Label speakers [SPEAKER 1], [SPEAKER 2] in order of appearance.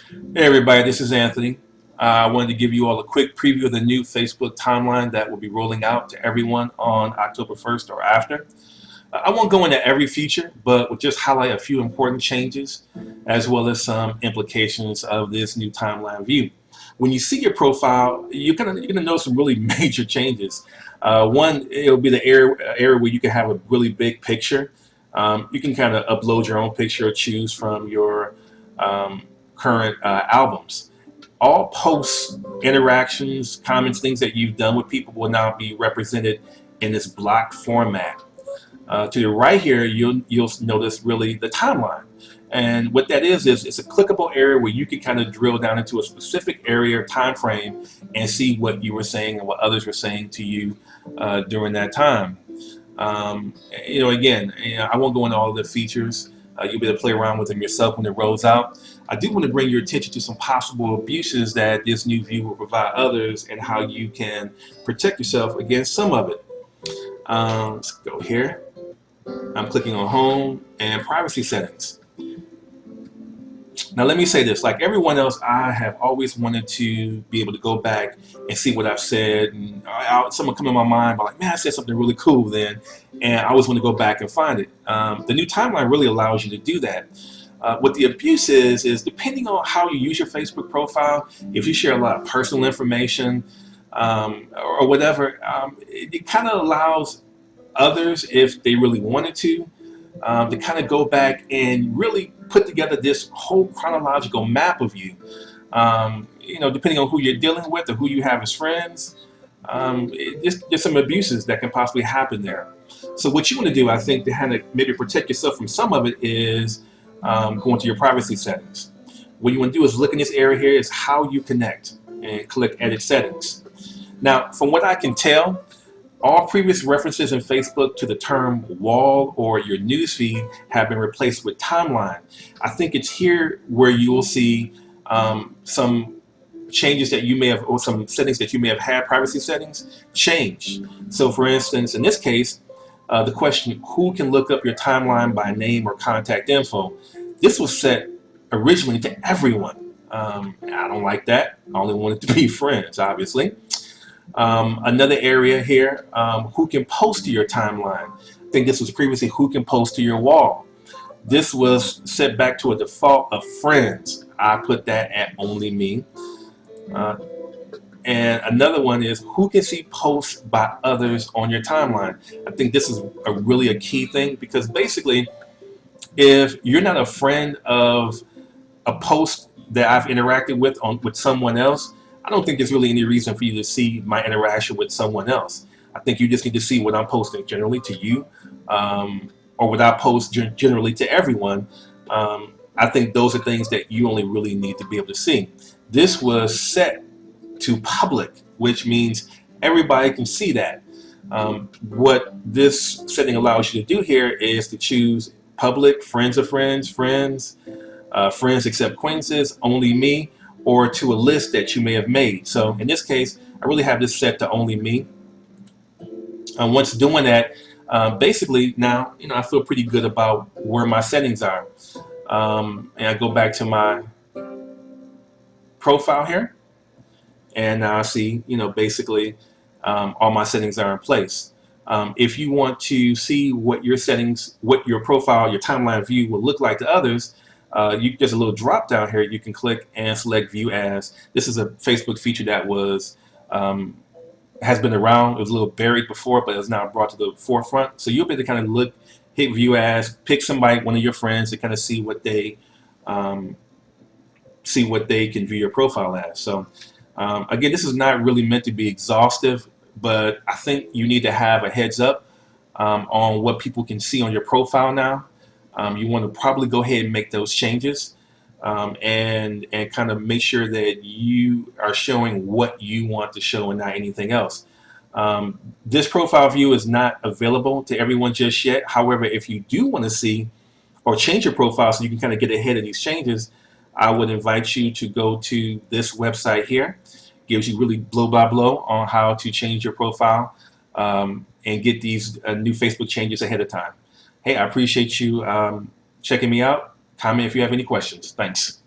[SPEAKER 1] Hey everybody, this is Anthony. I wanted to give you all a quick preview of the new Facebook timeline that will be rolling out to everyone on October 1st or after. I won't go into every feature, but will just highlight a few important changes as well as some implications of this new timeline view. When you see your profile, you're gonna notice some really major changes. One, it'll be the area where you can have a really big picture. You can kind of upload your own picture or choose from your um, current albums. All posts, interactions, comments, things that you've done with people will now be represented in this block format. To the right here, you'll notice really the timeline. And what that is it's a clickable area where you can kind of drill down into a specific area or time frame and see what you were saying and what others were saying to you during that time. Again, I won't go into all of the features. You'll be able to play around with them yourself when it rolls out. I do want to bring your attention to some possible abuses that this new view will provide others and how you can protect yourself against some of it. Let's go here. I'm clicking on Home and Privacy Settings. Now let me say this, like everyone else, I have always wanted to be able to go back and see what I've said, and someone come in my mind, but like, man, I said something really cool then, and I always want to go back and find it. The new timeline really allows you to do that. What the abuse is depending on how you use your Facebook profile, if you share a lot of personal information or whatever, it kind of allows others, if they really wanted to kind of go back and really put together this whole chronological map of you. Depending on who you're dealing with or who you have as friends, there's some abuses that can possibly happen there. So what you want to do, I think, to kind of maybe protect yourself from some of it is going to your privacy settings. What you want to do is look in this area here is how you connect and click Edit Settings. Now, from what I can tell, all previous references in Facebook to the term wall or your newsfeed have been replaced with timeline. I think it's here where you will see some changes that you may have, or some settings that you may have had, privacy settings, change. So for instance, in this case, the question, who can look up your timeline by name or contact info? This was set originally to everyone. I don't like that. I only want it to be friends, obviously. Another area here, who can post to your timeline. I think this was previously who can post to your wall. This was set back to a default of friends. I put that at only me. And another one is who can see posts by others on your timeline. I think this is really a key thing, because basically if you're not a friend of a post that I've interacted with someone else, I don't think there's really any reason for you to see my interaction with someone else. I think you just need to see what I'm posting generally to you, or what I post generally to everyone. I think those are things that you only really need to be able to see. This was set to public, which means everybody can see that. What this setting allows you to do here is to choose public, friends of friends, friends, friends except acquaintances, only me, or to a list that you may have made. So in this case, I really have this set to only me. Once doing that, basically now, I feel pretty good about where my settings are. And I go back to my profile here, and now I see, basically all my settings are in place. If you want to see what your settings, what your profile, your timeline view will look like to others, there's a little drop down here. You can click and select View As. This is a Facebook feature that was has been around. It was a little buried before, but it's now brought to the forefront. So you'll be able to kind of look, hit View As, pick somebody, one of your friends, to kind of see what they can view your profile as. So again, this is not really meant to be exhaustive, but I think you need to have a heads up on what people can see on your profile now. You want to probably go ahead and make those changes, and kind of make sure that you are showing what you want to show and not anything else. This profile view is not available to everyone just yet. However, if you do want to see or change your profile so you can kind of get ahead of these changes, I would invite you to go to this website here. Gives you really blow by blow on how to change your profile and get these new Facebook changes ahead of time. Hey, I appreciate you checking me out. Comment if you have any questions. Thanks.